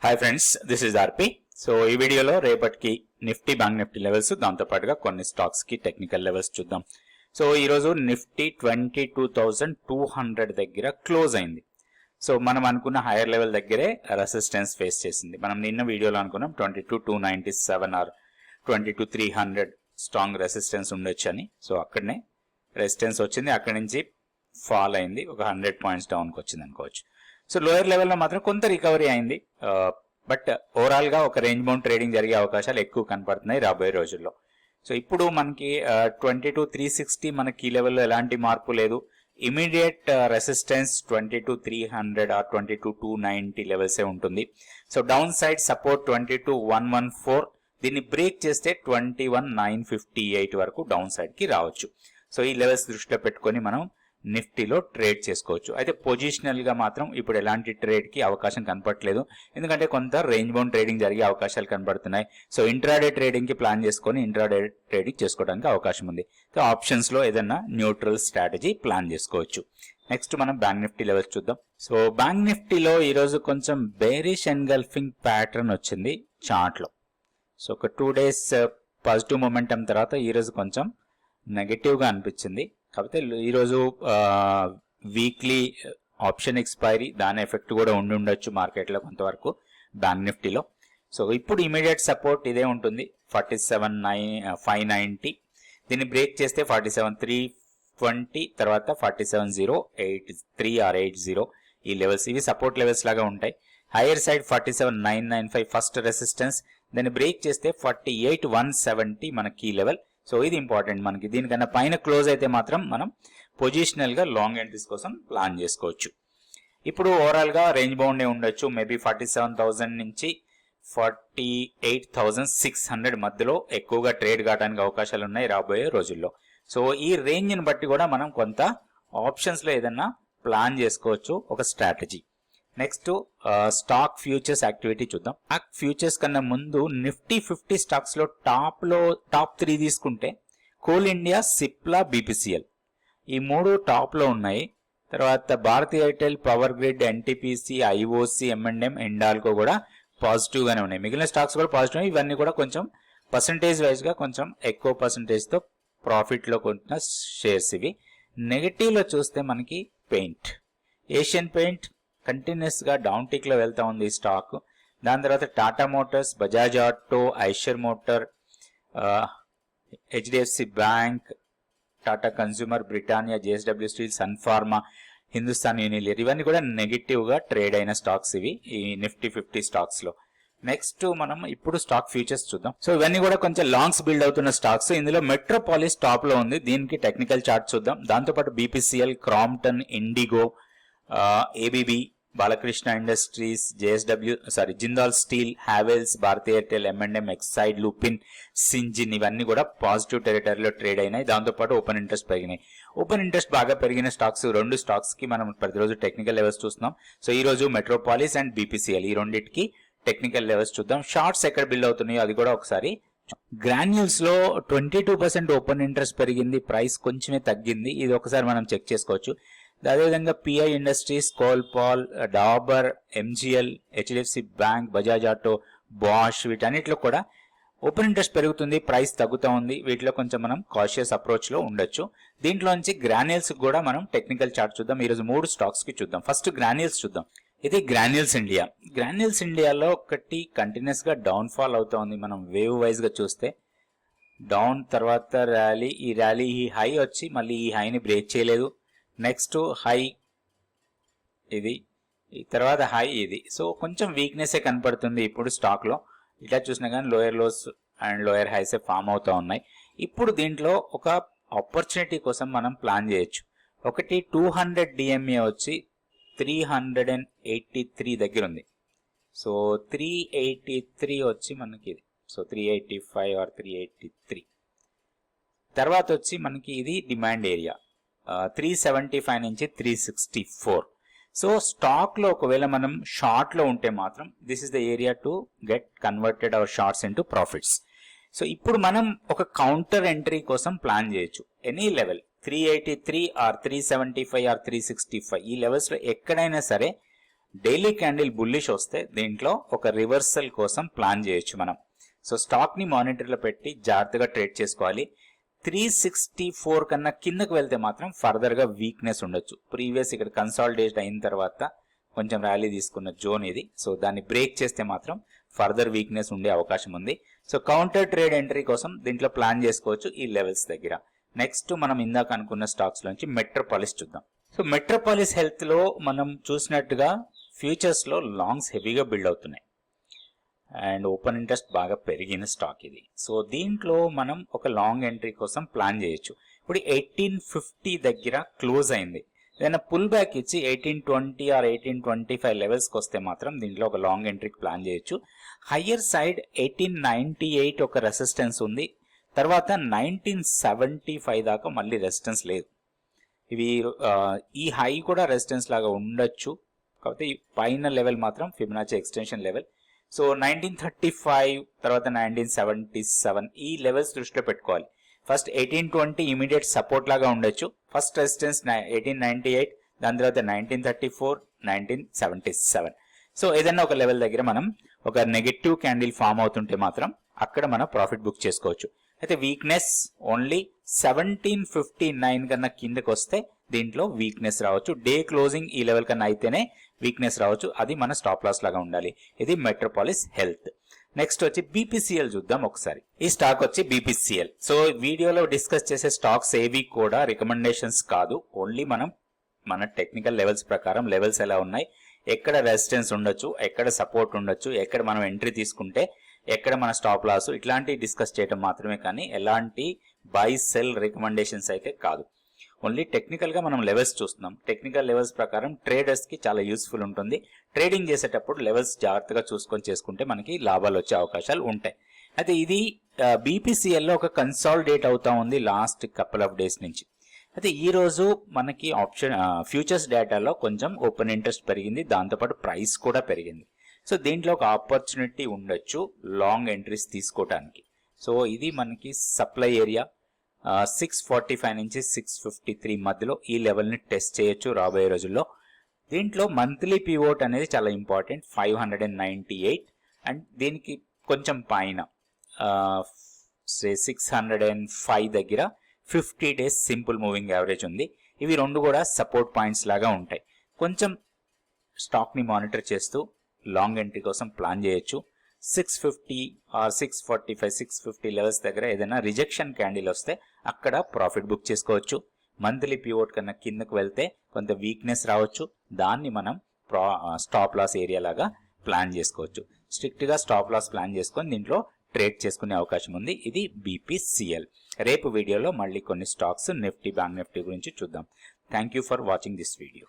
Hi friends, this is RP. So ఈ వీడియోలో రేపటికి నిఫ్టీ, బ్యాంక్ నిఫ్టీ లెవెల్స్, దాంతో పాటుగా కొన్ని స్టాక్స్ కి టెక్నికల్ లెవెల్స్ చూద్దాం. సో ఈ రోజు నిఫ్టీ 22,200 దగ్గర క్లోజ్ అయింది. సో మనం అనుకున్న హైయర్ లెవెల్ దగ్గరే రెసిస్టెన్స్ ఫేస్ చేసింది. మనం నిన్న వీడియోలో అనుకున్నాం 22,297 ఆర్ 22,300 స్ట్రాంగ్ రెసిస్టెన్స్ ఉండొచ్చు అని. సో అక్కడనే రెసిస్టెన్స్ వచ్చింది, అక్కడి నుంచి ఫాల్ అయింది, ఒక 100 పాయింట్స్ డౌన్కి వచ్చింది అనుకోవచ్చు. సో లోయర్ లెవెల్లో మాత్రం కొంత రికవరీ అయింది, బట్ ఓవరాల్ గా ఒక రేంజ్ బౌండ్ ట్రేడింగ్ జరిగే అవకాశాలు ఎక్కువ కనపడుతున్నాయి రాబోయే రోజుల్లో. సో ఇప్పుడు మనకి 22,360 మనకి ఈ లెవెల్లో ఎలాంటి మార్పు లేదు. ఇమీడియట్ రెసిస్టెన్స్ 22,300 ఆర్ 22,290 లెవెల్సే ఉంటుంది. సో డౌన్ సైడ్ సపోర్ట్ 22,114, దీన్ని బ్రేక్ చేస్తే 21,958 వరకు డౌన్ సైడ్ కి రావచ్చు. సో ఈ లెవెల్స్ దృష్టిలో పెట్టుకొని మనం నిఫ్టీలో ట్రేడ్ చేసుకోవచ్చు. అయితే పొజిషనల్ గా మాత్రం ఇప్పుడు ఎలాంటి ట్రేడ్ కి అవకాశం కనపడలేదు, ఎందుకంటే కొంత రేంజ్ బౌండ్ ట్రేడింగ్ జరిగే అవకాశాలు కనబడుతున్నాయి. సో ఇంట్రాడే ట్రేడింగ్ కి ప్లాన్ చేసుకొని ఇంట్రాడే ట్రేడింగ్ చేసుకోవడానికి అవకాశం ఉంది. సో ఆప్షన్స్ లో ఏదైనా న్యూట్రల్ స్ట్రాటజీ ప్లాన్ చేసుకోవచ్చు. నెక్స్ట్ మనం బ్యాంక్ నిఫ్టీ లెవెల్స్ చూద్దాం. సో బ్యాంక్ నిఫ్టీలో ఈ రోజు కొంచెం బేరిష్ ఎన్గల్ఫింగ్ ప్యాటర్న్ వచ్చింది చార్ట్ లో. సో ఒక 2 days పాజిటివ్ మొమెంటం తర్వాత ఈ రోజు కొంచెం నెగటివ్ గా అనిపించింది. కాకపోతే ఈరోజు వీక్లీ ఆప్షన్ ఎక్స్పైరీ, దాని ఎఫెక్ట్ కూడా ఉండి ఉండొచ్చు మార్కెట్లో కొంతవరకు బ్యాంక్ నిఫ్టీలో. సో ఇప్పుడు ఇమీడియట్ సపోర్ట్ ఇదే ఉంటుంది, 47,590. దీన్ని బ్రేక్ చేస్తే 47,320, తర్వాత 47,083 ఆర్ 80 ఈ లెవెల్స్, ఇవి సపోర్ట్ లెవెల్స్ లాగా ఉంటాయి. హైయర్ సైడ్ 47,995 ఫస్ట్ రెసిస్టెన్స్, దాన్ని బ్రేక్ చేస్తే 48,170 మన కీ లెవెల్. సో ఇది ఇంపార్టెంట్ మనకి. దీనికన్నా పైన క్లోజ్ అయితే మాత్రం మనం పొజిషనల్ గా లాంగ్ ఎంట్రీస్ కోసం ప్లాన్ చేసుకోవచ్చు. ఇప్పుడు ఓవరాల్ గా రేంజ్ బౌండ్ ఉండొచ్చు, మేబీ 47,000 నుంచి 48,600 మధ్యలో ఎక్కువగా ట్రేడ్ కావడానికి అవకాశాలు ఉన్నాయి రాబోయే రోజుల్లో. సో ఈ రేంజ్ ని బట్టి కూడా మనం కొంత ఆప్షన్స్ లో ఏదన్నా ప్లాన్ చేసుకోవచ్చు, ఒక strategy. Next stock futures activity చూద్దాం. స్టాక్ ఫ్యూచర్స్ కన్నా ముందు నిఫ్టీ 50 స్టాక్స్ లో టాప్ 3 తీసుకుంటే కోల్ ఇండియా, సిప్లా, బీపీసీఎల్ ఈ 3 టాప్ లో ఉన్నాయి. తర్వాత Bharti Airtel, power grid, NTPC, IOC, M and M, Hindalco కూడా పాజిటివ్ గానే ఉన్నాయి. మిగిలిన స్టాక్స్ కూడా పాజిటివ్. ఇవన్నీ కూడా కొంచెం పర్సంటేజ్ వైజ్ గా కొంచెం ఎక్కువ పర్సంటేజ్ తో ప్రాఫిట్ లో కొంటున్న షేర్స్ ఇవి. నెగటివ్ లో చూస్తే మనకి పెయింట్, ఏషియన్ పెయింట్ కంటిన్యూస్ గా డౌన్ టిక్ లో వెళ్తా ఉంది ఈ స్టాక్. దాని తర్వాత Tata motors, Bajaj auto, Eicher motor, HDFC bank, Tata consumer, Britannia, JSW steel, sun pharma, Hindustan Unilever ఇవన్నీ కూడా నెగటివ్ గా ట్రేడ్ అయిన స్టాక్స్ ఇవి ఈ నిఫ్టీ 50 స్టాక్స్ లో. నెక్స్ట్ మనం ఇప్పుడు స్టాక్ ఫ్యూచర్స్ చూద్దాం. సో ఇవన్నీ కూడా కొంచెం లాంగ్స్ బిల్డ్ అవుతున్న స్టాక్స్. ఇందులో మెట్రోపాలిస్ టాప్ లో ఉంది, దీనికి టెక్నికల్ చార్ట్ చూద్దాం. దాంతోపాటు BPCL, Crompton, IndiGo, ABB, Balkrishna industries, Jindal steel, Havells, Bharti Airtel, M and M, Exide, Lupin, Syngene ఇవన్నీ కూడా పాజిటివ్ టెరిటరీలో ట్రేడ్ అయినాయి. దాంతోపాటు ఓపెన్ ఇంట్రెస్ట్ పెరిగినాయి. ఓపెన్ ఇంట్రెస్ట్ బాగా పెరిగిన స్టాక్స్ 2 స్టాక్స్ కి మనం ప్రతిరోజు టెక్నికల్ లెవెల్స్ చూస్తున్నాం. సో ఈ రోజు మెట్రోపాలిస్ అండ్ బీపీసీఎల్ ఈ రెండింటికి టెక్నికల్ లెవెల్స్ చూద్దాం. షార్ట్స్ ఎక్కడ బిల్డ్ అవుతున్నాయో అది కూడా ఒకసారి. గ్రాన్యూల్స్ లో 22% ఓపెన్ ఇంట్రెస్ట్ పెరిగింది, ప్రైస్ కొంచెమే తగ్గింది, ఇది ఒకసారి మనం చెక్ చేసుకోవచ్చు. అదేవిధంగా PI industries, Colpal, Dabur, MGL, HDFC bank, Bajaj auto, Bosch వీటన్నిటిలో కూడా ఓపెన్ ఇంట్రెస్ట్ పెరుగుతుంది, ప్రైస్ తగ్గుతూ ఉంది. వీటిలో కొంచెం మనం కాషియస్ అప్రోచ్ లో ఉండొచ్చు. దీంట్లోంచి గ్రాన్యూల్స్ కూడా మనం టెక్నికల్ చార్ట్ చూద్దాం. ఈరోజు 3 స్టాక్స్ కి చూద్దాం. ఫస్ట్ గ్రాన్యూల్స్ చూద్దాం. ఇది గ్రాన్యూల్స్ ఇండియా. గ్రాన్యూల్స్ ఇండియాలో ఒకటి కంటిన్యూస్ గా డౌన్ ఫాల్ అవుతా ఉంది. మనం వేవ్ వైజ్ గా చూస్తే డౌన్ తర్వాత ర్యాలీ, ఈ హై వచ్చి మళ్ళీ ఈ హైని బ్రేక్ చేయలేదు. నెక్స్ట్ హై ఇది, ఈ తర్వాత హై ఇది. సో కొంచెం వీక్నెస్ కనపడుతుంది ఇప్పుడు స్టాక్ లో. ఇట్లా చూసినా కానీ lower lows and lower highs form అవుతా ఉన్నాయి. ఇప్పుడు దీంట్లో ఒక ఆపర్చునిటీ కోసం మనం ప్లాన్ చేయొచ్చు. ఒకటి 200 డిఎంఏ వచ్చి 383 దగ్గర ఉంది. సో 383 వచ్చి మనకి ఇది. సో 385 ఆర్ 383 తర్వాత వచ్చి మనకి ఇది డిమాండ్ ఏరియా 375 నుంచి 364. సో స్టాక్ లో ఒకవేళ మనం షార్ట్ లో ఉంటే మాత్రం this is the area to get converted our shorts into profits. So ఇప్పుడు మనం ఒక కౌంటర్ ఎంట్రీ కోసం ప్లాన్ చేయొచ్చు. ఎనీ లెవెల్ 383 ఆర్ 375 ఆర్ 365 ఈ లెవెల్స్ లో ఎక్కడైనా సరే డైలీ క్యాండిల్ బుల్లిష్ వస్తే దీంట్లో ఒక రివర్సల్ కోసం ప్లాన్ చేయొచ్చు మనం. సో స్టాక్ ని మానిటర్లో పెట్టి జాగ్రత్తగా ట్రేడ్ చేసుకోవాలి. 364 కన్నా కిందకు వెళ్తే మాత్రం ఫర్దర్ గా వీక్నెస్ ఉండొచ్చు. ప్రీవియస్ ఇక్కడ కన్సాలిడేట్ అయిన తర్వాత కొంచెం ర్యాలీ తీసుకున్న జోన్ ఇది. సో దాన్ని బ్రేక్ చేస్తే మాత్రం ఫర్దర్ వీక్నెస్ ఉండే అవకాశం ఉంది. సో కౌంటర్ ట్రేడ్ ఎంట్రీ కోసం దీంట్లో ప్లాన్ చేసుకోవచ్చు ఈ లెవెల్స్ దగ్గర. నెక్స్ట్ మనం ఇందాక అనుకున్న స్టాక్స్ లోంచి మెట్రోపాలిస్ చూద్దాం. సో మెట్రోపాలిస్ హెల్త్ లో మనం చూసినట్టుగా ఫ్యూచర్స్ లో లాంగ్స్ హెవీగా బిల్డ్ అవుతున్నాయి అండ్ ఓపెన్ ఇంట్రెస్ట్ బాగా పెరిగిన స్టాక్ ఇది. సో దీంట్లో మనం ఒక లాంగ్ ఎంట్రీ కోసం ప్లాన్ చేయొచ్చు. ఇప్పుడు 1850 దగ్గర క్లోజ్ అయింది. ఏదైనా పుల్ బ్యాక్ ఇచ్చి 1820 ఆర్ 1825 లెవెల్స్కి వస్తే మాత్రం దీంట్లో ఒక లాంగ్ ఎంట్రీకి ప్లాన్ చేయొచ్చు. హయ్యర్ సైడ్ 1898 ఒక రెసిస్టెన్స్ ఉంది. తర్వాత 1975 దాకా మళ్ళీ రెసిస్టెన్స్ లేదు. ఇవి ఈ హై కూడా రెసిస్టెన్స్ లాగా ఉండొచ్చు. కాకపోతే ఈ పైన లెవెల్ మాత్రం ఫిబొనాచి ఎక్స్టెన్షన్ లెవెల్. సో 1935 తర్వాత 1977 ఈ లెవెల్స్ దృష్టిలో పెట్టుకోవాలి. ఫస్ట్ 1820 ఇమీడియట్ సపోర్ట్ లాగా ఉండొచ్చు. ఫస్ట్ రెసిస్టెన్స్ 1898, దాని తర్వాత 1934, 1977. సో ఏదైనా ఒక లెవెల్ దగ్గర మనం ఒక నెగటివ్ క్యాండిల్ ఫామ్ అవుతుంటే మాత్రం అక్కడ మనం ప్రాఫిట్ బుక్ చేసుకోవచ్చు. అయితే వీక్నెస్ ఓన్లీ 1759 కన్నా కిందకి వస్తే దీంట్లో వీక్నెస్ రావచ్చు. డే క్లోజింగ్ ఈ లెవెల్ కన్నా అయితేనే వీక్నెస్ రావచ్చు. అది మన స్టాప్ లాస్ లాగా ఉండాలి. ఇది మెట్రోపాలిస్ హెల్త్. నెక్స్ట్ వచ్చి బీపీసీఎల్ చూద్దాం ఒకసారి. ఈ స్టాక్ వచ్చి బీపీసీఎల్. సో వీడియోలో డిస్కస్ చేసే స్టాక్స్ ఏవి కూడా రికమెండేషన్స్ కాదు. ఓన్లీ మనం మన టెక్నికల్ లెవెల్స్ ప్రకారం లెవెల్స్ ఎలా ఉన్నాయి, ఎక్కడ రెసిస్టెన్స్ ఉండొచ్చు, ఎక్కడ సపోర్ట్ ఉండొచ్చు, ఎక్కడ మనం ఎంట్రీ తీసుకుంటే ఎక్కడ మన స్టాప్ లాస్, ఇట్లాంటి డిస్కస్ చేయడం మాత్రమే కానీ ఎలాంటి బై సెల్ రికమెండేషన్స్ అయితే కాదు. ఓన్లీ టెక్నికల్ గా మనం లెవెల్స్ చూస్తున్నాం. టెక్నికల్ లెవెల్స్ ప్రకారం ట్రేడర్స్ కి చాలా యూస్ఫుల్ ఉంటుంది. ట్రేడింగ్ చేసేటప్పుడు లెవెల్స్ జాగ్రత్తగా చూసుకొని చేసుకుంటే మనకి లాభాలు వచ్చే అవకాశాలు ఉంటాయి. అయితే ఇది బీపీసీఎల్ లో ఒక కన్సాలిడేట్ అవుతా ఉంది లాస్ట్ కపుల్ ఆఫ్ డేస్ నుంచి. అయితే ఈ రోజు మనకి ఆప్షన్ ఫ్యూచర్స్ డేటాలో కొంచెం ఓపెన్ ఇంట్రెస్ట్ పెరిగింది, దాంతోపాటు ప్రైస్ కూడా పెరిగింది. సో దీంట్లో ఒక ఆపర్చునిటీ ఉండొచ్చు లాంగ్ ఎంట్రీస్ తీసుకోవడానికి. సో ఇది మనకి సప్లై ఏరియా 645 నుంచి 653 మధ్యలో ఈ లెవెల్ ని టెస్ట్ చేయొచ్చు రాబోయే రోజుల్లో. దీంట్లో మంత్లీ పివోట్ అనేది చాలా ఇంపార్టెంట్, 598. అండ్ దీనికి కొంచెం పైన 605 దగ్గర 50 డేస్ సింపుల్ మూవింగ్ యావరేజ్ ఉంది. ఇవి రెండు కూడా సపోర్ట్ పాయింట్స్ లాగా ఉంటాయి. కొంచెం స్టాక్ ని మానిటర్ చేస్తూ లాంగ్ ఎంట్రీ కోసం ప్లాన్ చేయొచ్చు. 650 ఆర్ 645, 650 లెవెల్స్ దగ్గర ఏదైనా రిజెక్షన్ క్యాండిల్ వస్తే అక్కడ ప్రాఫిట్ బుక్ చేసుకోవచ్చు. మంత్లీ పివోట్ కన్నా కిందకు వెళ్తే కొంత వీక్నెస్ రావచ్చు. దాన్ని మనం స్టాప్ లాస్ ఏరియా లాగా ప్లాన్ చేసుకోవచ్చు. స్ట్రిక్ట్ గా స్టాప్ లాస్ ప్లాన్ చేసుకొని దీంట్లో ట్రేడ్ చేసుకునే అవకాశం ఉంది. ఇది బీపీసీఎల్. రేపు వీడియోలో మళ్ళీ కొన్ని స్టాక్స్ నిఫ్టీ, బ్యాంక్ నిఫ్టీ గురించి చూద్దాం. Thank you for watching this video.